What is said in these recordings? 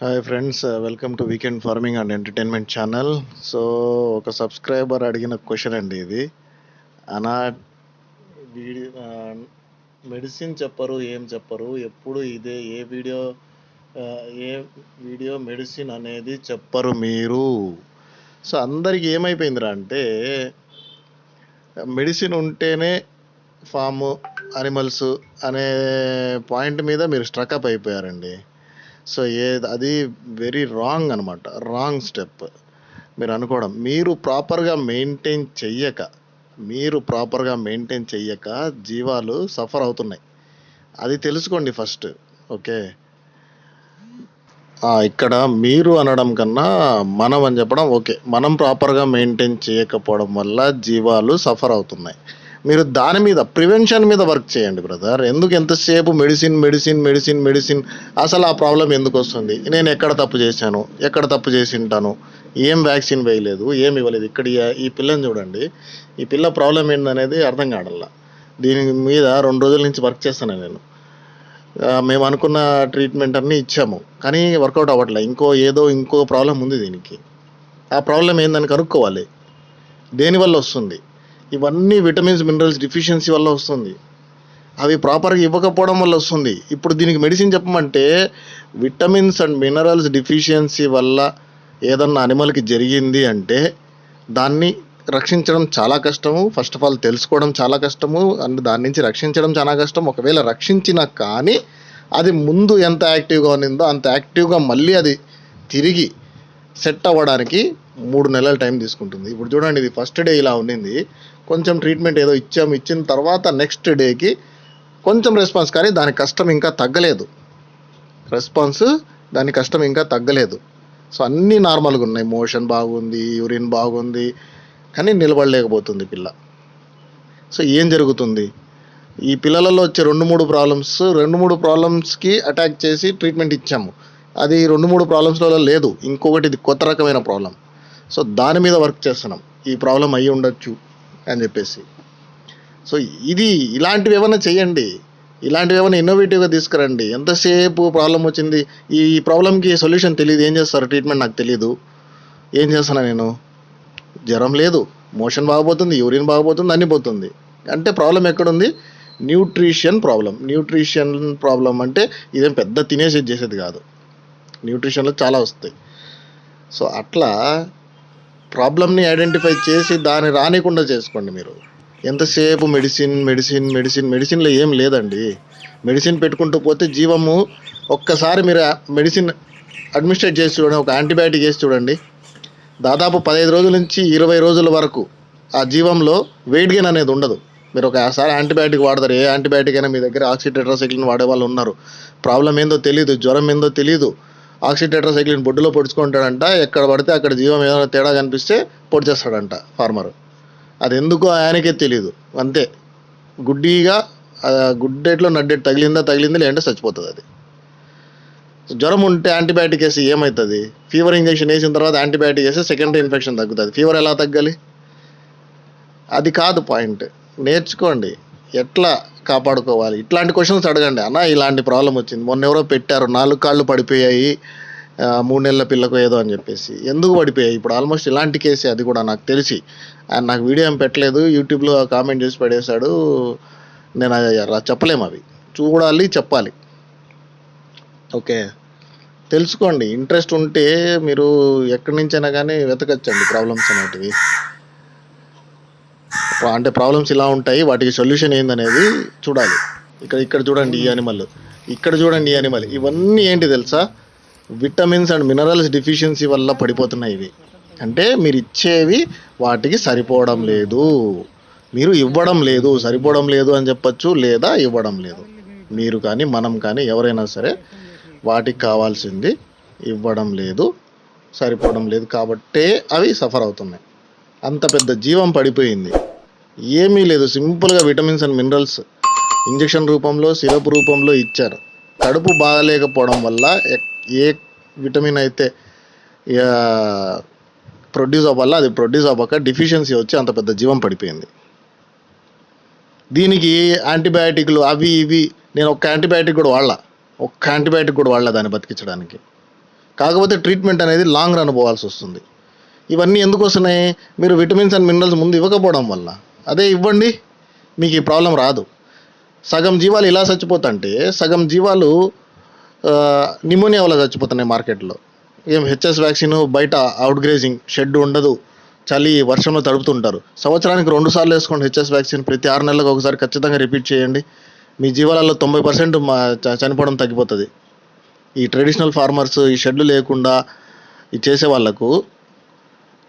Hi friends, welcome to weekend farming and entertainment channel. So ఒక subscriber అడిగిన question అండి ఇది. అనా వీడియో మెడిసిన్ చెప్పరు, ఏం చెప్పరు, ఎప్పుడు ఇదే ఆ, ఏ వీడియో మెడిసిన్ అనేది చెప్పరు మీరు. సో అందరికి ఏమైపోయిందిరా అంటే మెడిసిన్ ఉంటేనే ఫాము అనిమల్స్ అనే పాయింట్ మీద మీరు స్ట్రక్అప్ అయిపోయారండి. సో అది వెరీ రాంగ్ అనమాట, రాంగ్ స్టెప్. మీరు అనుకోవడం, మీరు ప్రాపర్గా మెయింటైన్ చెయ్యక జీవాలు సఫర్ అవుతున్నాయి. అది తెలుసుకోండి ఫస్ట్. ఓకే, ఇక్కడ మీరు అనడం కన్నా మనం అని చెప్పడం ఓకే. మనం ప్రాపర్గా మెయింటైన్ చేయకపోవడం వల్ల జీవాలు సఫర్ అవుతున్నాయి. మీరు దాని మీద ప్రివెన్షన్ మీద వర్క్ చేయండి బ్రదర్. ఎందుకు ఎంతసేపు మెడిసిన్ మెడిసిన్ మెడిసిన్ మెడిసిన్? అసలు ఆ ప్రాబ్లం ఎందుకు వస్తుంది? నేను ఎక్కడ తప్పు చేశాను, ఎక్కడ తప్పు చేసి ఉంటాను, ఏం వ్యాక్సిన్ వేయలేదు, ఏం ఇవ్వలేదు. ఇక్కడ ఈ పిల్లని చూడండి, ఈ పిల్ల ప్రాబ్లం ఏంటనేది అర్థం కావడంలా. దీని మీద 2 రోజుల నుంచి వర్క్ చేస్తాను నేను. మేము అనుకున్న ట్రీట్మెంట్ అన్నీ ఇచ్చాము, కానీ వర్కౌట్ అవ్వట్లే. ఇంకో ప్రాబ్లం ఉంది దీనికి. ఆ ప్రాబ్లం ఏందని కనుక్కోవాలి. దేనివల్ల వస్తుంది? ఇవన్నీ విటమిన్స్ మినరల్స్ డిఫిషియన్సీ వల్ల వస్తుంది. అవి ప్రాపర్గా ఇవ్వకపోవడం వల్ల వస్తుంది. ఇప్పుడు దీనికి మెడిసిన్ చెప్పమంటే విటమిన్స్ అండ్ మినరల్స్ డిఫిషియన్సీ వల్ల ఏదన్నా అనిమల్కి జరిగింది అంటే దాన్ని రక్షించడం చాలా కష్టము. ఫస్ట్ ఆఫ్ ఆల్ తెలుసుకోవడం చాలా కష్టము, అండ్ దాని నుంచి రక్షించడం చాలా కష్టం. ఒకవేళ రక్షించినా కానీ అది ముందు ఎంత యాక్టివ్గా ఉన్నిందో అంత యాక్టివ్గా మళ్ళీ అది తిరిగి సెట్ అవ్వడానికి 3 నెలల టైం తీసుకుంటుంది. ఇప్పుడు చూడండి, ఇది ఫస్ట్ డే ఇలా ఉండింది, కొంచెం ట్రీట్మెంట్ ఏదో ఇచ్చిన తర్వాత నెక్స్ట్ డేకి కొంచెం రెస్పాన్స్, కానీ దాని కష్టం ఇంకా తగ్గలేదు. సో అన్నీ నార్మల్గా ఉన్నాయి. మోషన్ బాగుంది, యూరిన్ బాగుంది, కానీ నిలబడలేకపోతుంది పిల్ల. సో ఏం జరుగుతుంది? ఈ పిల్లలలో వచ్చే 2-3 ప్రాబ్లమ్స్కి అటాక్ చేసి ట్రీట్మెంట్ ఇచ్చాము. అది 2-3 ప్రాబ్లమ్స్లలో లేదు, ఇంకొకటి ఇది కొత్త రకమైన ప్రాబ్లం. సో దాని మీద వర్క్ చేస్తున్నాం. ఈ ప్రాబ్లం అయ్యి ఉండొచ్చు అని చెప్పేసి. సో ఇలాంటివి ఏమైనా చేయండి, ఇలాంటివి ఏమైనా ఇన్నోవేటివ్గా తీసుకురండి. ఎంతసేపు ప్రాబ్లం వచ్చింది, ఈ ప్రాబ్లంకి సొల్యూషన్ తెలియదు, ఏం చేస్తారు ట్రీట్మెంట్ నాకు తెలియదు, ఏం చేస్తున్నా నేను? జ్వరం లేదు, మోషన్ బాగపోతుంది, యూరిన్ బాగపోతుంది, అన్నీ పోతుంది. అంటే ప్రాబ్లం ఎక్కడుంది? Nutrition problem. అంటే ఇదేం పెద్ద తినేసేది చేసేది కాదు, న్యూట్రిషన్లో చాలా వస్తాయి. సో అట్లా ప్రాబ్లమ్ని ఐడెంటిఫై చేసి దాన్ని రానికుండా చేసుకోండి. మీరు ఎంతసేపు మెడిసిన్లో ఏం లేదండి. మెడిసిన్ పెట్టుకుంటూ పోతే జీవము, ఒక్కసారి మీరు మెడిసిన్ అడ్మినిస్ట్రేట్ చేసి చూడండి, ఒక యాంటీబయాటిక్ వేసి చూడండి, దాదాపు 15 రోజుల నుంచి 20 రోజుల వరకు ఆ జీవంలో వెయిట్ గెయిన్ అనేది ఉండదు. మీరు ఒకసారి యాంటీబయాటిక్ వాడతారు, ఏ యాంటీబయాటిక్ అయినా మీ దగ్గర ఆక్సిటెట్రాసైక్లిన్ వాడే వాళ్ళు ఉన్నారు. ప్రాబ్లం ఏందో తెలియదు, జ్వరం ఏందో తెలియదు, ఆక్సిటెట్రాసైక్లిన్ బొడ్డులో పొడుచుకుంటాడంట. ఎక్కడ పడితే అక్కడ జీవం ఏదైనా తేడా కనిపిస్తే పొడిచేస్తాడంట ఫార్మర్. అది ఎందుకో ఆయనకే తెలియదు. అంతే, గుడ్డిగా గుడ్డేట్లో నడ్డేట్ తగిలింది, లేదంటే చచ్చిపోతుంది. అది జ్వరం ఉంటే యాంటీబయాటిక్ వేసి ఏమవుతుంది? ఫీవర్ ఇంజెక్షన్ వేసిన తర్వాత యాంటీబయాటిక్ వేస్తే సెకండరీ ఇన్ఫెక్షన్ తగ్గుతుంది. ఫీవర్ ఎలా తగ్గాలి? అది కాదు పాయింట్. నేర్చుకోండి ఎట్లా కాపాడుకోవాలి. ఇట్లాంటి క్వశ్చన్స్ అడగండి. అన్న ఇలాంటి ప్రాబ్లం వచ్చింది, మొన్న ఎవరో పెట్టారు, 4 కాళ్ళు పడిపోయాయి 3 నెలల పిల్లకు ఏదో అని చెప్పేసి. ఎందుకు పడిపోయాయి? ఇప్పుడు ఆల్మోస్ట్ ఇలాంటి కేసే, అది కూడా నాకు తెలిసి. ఆయన నాకు వీడియో ఏం పెట్టలేదు, యూట్యూబ్లో కామెంట్ చేసి పడేశాడు. నేను అలా చెప్పలేము, అవి చూడాలి, చెప్పాలి. ఓకే, తెలుసుకోండి. ఇంట్రెస్ట్ ఉంటే మీరు ఎక్కడి నుంచైనా కానీ వెతకచ్చండి ప్రాబ్లమ్స్ అనేటివి. అంటే ప్రాబ్లమ్స్ ఇలా ఉంటాయి, వాటికి సొల్యూషన్ ఏందనేది చూడాలి. ఇక్కడ చూడండి ఈ అనిమల్, ఇవన్నీ ఏంటి తెలుసా? విటమిన్స్ అండ్ మినరల్స్ డిఫిషియన్సీ వల్ల పడిపోతున్నాయి ఇవి. అంటే మీరు ఇచ్చేవి వాటికి సరిపోవడం లేదు, మీరు ఇవ్వడం లేదు. సరిపోవడం లేదు అని చెప్పచ్చు, లేదా ఇవ్వడం లేదు. మీరు కానీ మనం కానీ ఎవరైనా సరే వాటికి కావాల్సింది ఇవ్వడం లేదు, సరిపోవడం లేదు, కాబట్టే అవి సఫర్ అవుతున్నాయి. అంత పెద్ద జీవం పడిపోయింది, ఏమీ లేదు. సింపుల్గా విటమిన్స్ అండ్ మినరల్స్ ఇంజెక్షన్ రూపంలో, సిరప్ రూపంలో ఇచ్చారు. కడుపు బాగలేకపోవడం వల్ల ఏ విటమిన్ అయితే ప్రొడ్యూస్ అవ్వాలా అది ప్రొడ్యూస్ అవ్వక డిఫిషియన్సీ వచ్చి అంత పెద్ద జీవం పడిపోయింది. దీనికి యాంటీబయాటిక్లు అవి ఇవి, నేను ఒక్క యాంటీబయాటిక్ కూడా వాడలా దాన్ని బతికించడానికి. కాకపోతే ట్రీట్మెంట్ అనేది లాంగ్ రన్ పోవాల్సి వస్తుంది. ఇవన్నీ ఎందుకు వస్తున్నాయి? మీరు విటమిన్స్ అండ్ మినరల్స్ ముందు ఇవ్వకపోవడం వల్ల. అదే ఇవ్వండి, మీకు ఈ ప్రాబ్లం రాదు. సగం జీవాలు ఇలా చచ్చిపోతుంటే సగం జీవాలు నిమోనియా వల్ల చచ్చిపోతున్నాయి మార్కెట్లో. హెచ్ఎస్ వ్యాక్సిన్ బయట అవుట్ గ్రేజింగ్, షెడ్ ఉండదు, చలి వర్షంలో తడుపుతుంటారు. సంవత్సరానికి 2 సార్లు వేసుకోండి హెచ్ఎస్ వ్యాక్సిన్. ప్రతి 6 నెలలకు ఒకసారి ఖచ్చితంగా రిపీట్ చేయండి. మీ జీవాలలో 90% చనిపోవడం తగ్గిపోతుంది. ఈ ట్రెడిషనల్ ఫార్మర్స్ ఈ షెడ్లు లేకుండా ఇది చేసే వాళ్ళకు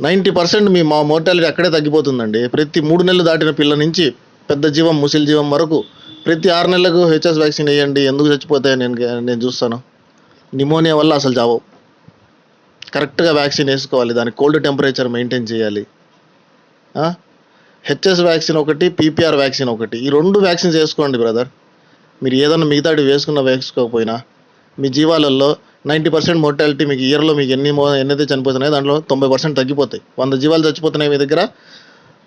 90% మీ మోర్టాలిటీ అక్కడే తగ్గిపోతుందండి. ప్రతి 3 నెలలు దాటిన పిల్ల నుంచి పెద్ద జీవం, ముసిలి జీవం వరకు ప్రతి 6 నెలలకు హెచ్ఎస్ వ్యాక్సిన్ వేయండి. ఎందుకు చచ్చిపోతాయి నేను చూస్తాను. నిమోనియా వల్ల అసలు చావవు. కరెక్ట్గా వ్యాక్సిన్ వేసుకోవాలి, దానికి కోల్డ్ టెంపరేచర్ మెయింటైన్ చేయాలి. హెచ్ఎస్ వ్యాక్సిన్ ఒకటి, పీపీఆర్ వ్యాక్సిన్ ఒకటి, ఈ 2 వ్యాక్సిన్స్ వేసుకోండి బ్రదర్. మీరు ఏదన్నా మిగతాటి వేసుకోకపోయినా మీ జీవాలలో 90% మోర్టాలిటీ మీకు ఇయర్లో మీకు ఎన్నైతే చనిపోతున్నాయో దాంట్లో 90% తగ్గిపోతాయి. 100 జీవాలు చచ్చిపోతున్నాయి మీ దగ్గర,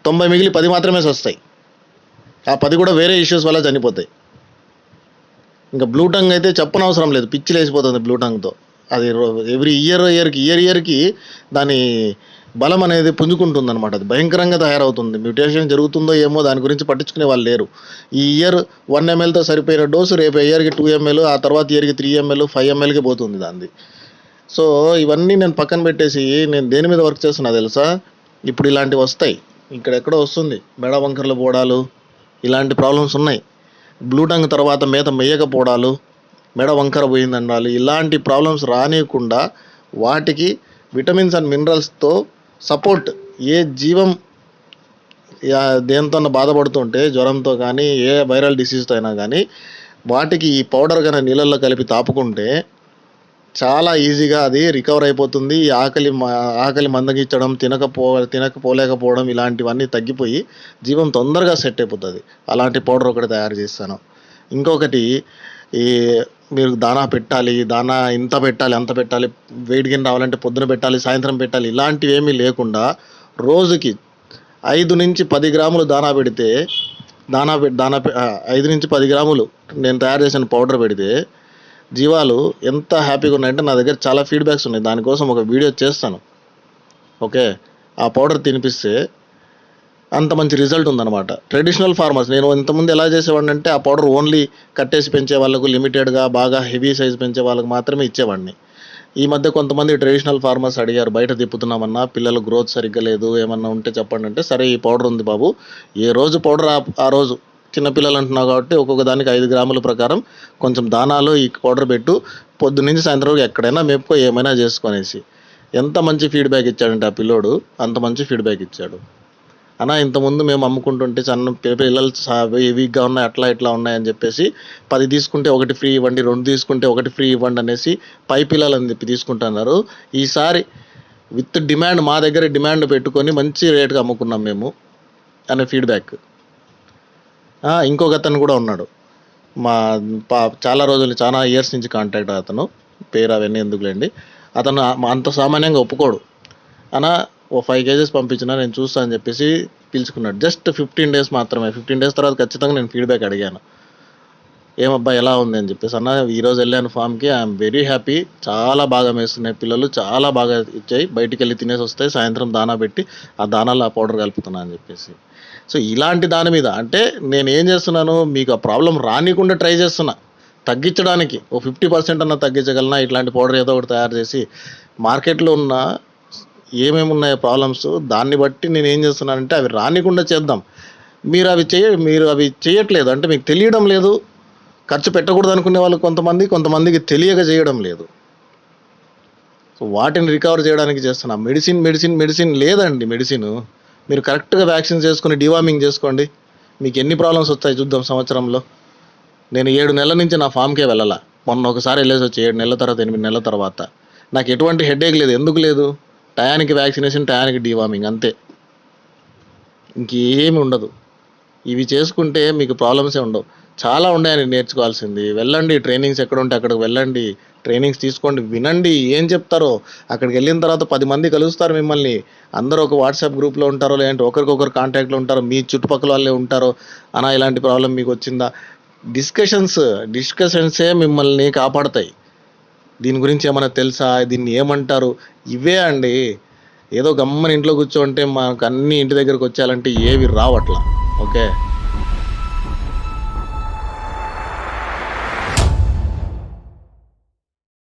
90 మిగిలి 10 మాత్రమే వస్తాయి. ఆ 10 కూడా వేరే ఇష్యూస్ వల్ల చనిపోతాయి. ఇంకా బ్లూ టంగ్ అయితే చెప్పనవసరం లేదు, పిచ్చి లేసిపోతుంది బ్లూ టంగ్తో. అది ఎవ్రీ ఇయర్కి దాని బలం అనేది పుంజుకుంటుంది అనమాట. అది భయంకరంగా తయారవుతుంది. మ్యూటేషన్ జరుగుతుందో ఏమో దాని గురించి పట్టించుకునే వాళ్ళు లేరు. ఈ ఇయర్ 1 mlతో సరిపోయిన డోసు రేపు ఇయర్కి 2 ml, ఆ తర్వాత ఇయర్కి 3 ml, 5 mlకి పోతుంది దాన్ని. సో ఇవన్నీ నేను పక్కన పెట్టేసి నేను దేని మీద వర్క్ చేస్తున్నా తెలుసా? ఇప్పుడు ఇలాంటివి వస్తాయి, ఇక్కడెక్కడో వస్తుంది మెడ వంకర్లు పోవడాలు, ఇలాంటి ప్రాబ్లమ్స్ ఉన్నాయి. బ్లూ టంగ్ తర్వాత మేత మెయ్యకపోవడాలు, మెడ వంకర పోయిందనాలి, ఇలాంటి ప్రాబ్లమ్స్ రానియకుండా వాటికి విటమిన్స్ అండ్ మినరల్స్తో సపోర్ట్. ఏ జీవం దేంతో బాధపడుతుంటే జ్వరంతో కానీ ఏ వైరల్ డిసీజ్తో అయినా కానీ వాటికి ఈ పౌడర్ కానీ నీళ్ళల్లో కలిపి తాపుకుంటే చాలా ఈజీగా అది రికవర్ అయిపోతుంది. ఈ ఆకలి మందగించడం, తినకపోలేకపోవడం ఇలాంటివన్నీ తగ్గిపోయి జీవం తొందరగా సెట్ అయిపోతుంది. అలాంటి పౌడర్ ఒకటి తయారు చేస్తాను. ఇంకొకటి, ఈ మీరు దానా పెట్టాలి, దానా ఇంత పెట్టాలి అంత పెట్టాలి, వెయిట్ గెయిన్ రావాలంటే పొద్దున పెట్టాలి, సాయంత్రం పెట్టాలి, ఇలాంటివి ఏమీ లేకుండా రోజుకి 5 నుంచి 10 గ్రాములు దానా పెడితే 5 నుంచి 10 గ్రాములు నేను తయారు చేసిన పౌడర్ పెడితే జీవాలు ఎంత హ్యాపీగా ఉన్నాయంటే నా దగ్గర చాలా ఫీడ్బ్యాక్స్ ఉన్నాయి. దానికోసం ఒక వీడియో చేస్తాను. ఓకే, ఆ పౌడర్ తినిపిస్తే అంత మంచి రిజల్ట్ ఉందన్నమాట. ట్రెడిషనల్ ఫార్మర్స్ నేను ఇంతకుముందు ఎలా చేసేవాడిని అంటే ఆ పౌడర్ ఓన్లీ కట్టేసి పెంచే వాళ్ళకు, లిమిటెడ్గా బాగా హెవీ సైజ్ పెంచే వాళ్ళకి మాత్రమే ఇచ్చేవాడిని. ఈ మధ్య కొంతమంది ట్రెడిషనల్ ఫార్మర్స్ అడిగారు, బయట తిప్పుతున్నామన్నా పిల్లలు గ్రోత్ సరిగ్గా లేదు, ఏమన్నా ఉంటే చెప్పండి అంటే, సరే ఈ పౌడర్ ఉంది బాబు, ఏ రోజు పౌడర్ ఆ రోజు. చిన్నపిల్లలు అంటున్నావు కాబట్టి ఒక్కొక్క దానికి 5 గ్రాముల ప్రకారం కొంచెం దానాలు ఈ పౌడర్ పెట్టు, పొద్దు నుంచి సాయంత్రం వరకు ఎక్కడైనా మేపుకో, ఏమైనా చేసుకొనేసి. ఎంత మంచి ఫీడ్బ్యాక్ ఇచ్చాడంటే ఆ పిల్లోడు, అంత మంచి ఫీడ్బ్యాక్ ఇచ్చాడు. అన్నా ఇంతకుముందు మేము అమ్ముకుంటుంటే పిల్లలు వీక్గా ఉన్నాయి, అట్లా ఇట్లా ఉన్నాయని చెప్పేసి 10 తీసుకుంటే 1 ఫ్రీ ఇవ్వండి, 2 తీసుకుంటే 1 ఫ్రీ ఇవ్వండి అనేసి పై పిల్లలని చెప్పి తీసుకుంటున్నారు. ఈసారి విత్ డిమాండ్ మా దగ్గర డిమాండ్ పెట్టుకొని మంచి రేటుగా అమ్ముకున్నాం మేము అనే ఫీడ్బ్యాక్. ఇంకొక అతను కూడా ఉన్నాడు, మా చాలా రోజులు చాలా ఇయర్స్ నుంచి కాంటాక్ట్. అతను పేరు అవన్నీ ఎందుకులేండి. అతను అంత సామాన్యంగా ఒప్పుకోడు. అన్నా ఓ 5 kgs పంపించినా నేను చూస్తా అని చెప్పేసి పిలుచుకున్నాడు. జస్ట్ 15 days మాత్రమే. 15 days తర్వాత ఖచ్చితంగా నేను ఫీడ్బ్యాక్ అడిగాను, ఏమబ్బా ఎలా ఉంది అని చెప్పేసి. అన్న ఈరోజు వెళ్ళాను ఫామ్కి, ఐఎమ్ వెరీ హ్యాపీ, చాలా బాగా మేస్తున్నాయి పిల్లలు, చాలా బాగా ఇచ్చాయి, బయటికి వెళ్ళి తినేసి వస్తాయి, సాయంత్రం దానా పెట్టి ఆ దానాలో ఆ పౌడర్ కలుపుతున్నా అని చెప్పేసి. సో ఇలాంటి దాని మీద అంటే నేను ఏం చేస్తున్నాను, మీకు ఆ ప్రాబ్లం రానికుండా ట్రై చేస్తున్నా, తగ్గించడానికి ఓ 50% అన్న తగ్గించగలనా. ఇట్లాంటి పౌడర్ ఏదో ఒకటి తయారు చేసి మార్కెట్లో ఉన్న ఏమేమి ఉన్నాయో ప్రాబ్లమ్స్ దాన్ని బట్టి నేను ఏం చేస్తున్నానంటే అవి రానికుండా చేద్దాం. మీరు అవి చేయట్లేదు అంటే మీకు తెలియడం లేదు. ఖర్చు పెట్టకూడదు అనుకునే వాళ్ళు కొంతమందికి తెలియక చేయడం లేదు. సో వాటిని రికవర్ చేయడానికి చేస్తున్నా. మెడిసిన్ లేదండి. మీరు కరెక్ట్గా వ్యాక్సిన్ చేసుకుని డివార్మింగ్ చేసుకోండి, మీకు ఎన్ని ప్రాబ్లమ్స్ వస్తాయి చూద్దాం సంవత్సరంలో. నేను 7 నెలల నుంచి నా ఫామ్కే వెళ్ళాల. మొన్న ఒకసారి వెళ్ళేసి వచ్చి 7 నెలల తర్వాత 8 నెలల తర్వాత నాకు ఎటువంటి హెడేక్ లేదు. ఎందుకు లేదు? టయానికి వ్యాక్సినేషన్, టయానికి డివార్మింగ్, అంతే, ఇంకేమి ఉండదు. ఇవి చేసుకుంటే మీకు ప్రాబ్లమ్సే ఉండవు. చాలా ఉన్నాయని నేర్చుకోవాల్సింది. వెళ్ళండి, ట్రైనింగ్స్ ఎక్కడ ఉంటే అక్కడికి వెళ్ళండి, ట్రైనింగ్స్ తీసుకోండి, వినండి ఏం చెప్తారో. అక్కడికి వెళ్ళిన తర్వాత 10 మంది కలుస్తారు మిమ్మల్ని. అందరూ ఒక వాట్సాప్ గ్రూప్లో ఉంటారో, లేదంటే ఒకరికొకరు కాంటాక్ట్లో ఉంటారో, మీ చుట్టుపక్కల వాళ్ళే ఉంటారో. అన్నా ఇలాంటి ప్రాబ్లం మీకు వచ్చిందా, డిస్కషన్సే మిమ్మల్ని కాపాడతాయి. దీని గురించి ఏమైనా తెలుసా? దీన్ని ఏమంటారు? ఇవే అండి. ఏదో గమ్మన ఇంట్లో కూర్చోంటే మాకు అన్నీ ఇంటి దగ్గరకొచ్చేయాలంటే ఏవి రావట్ల. ఓకే.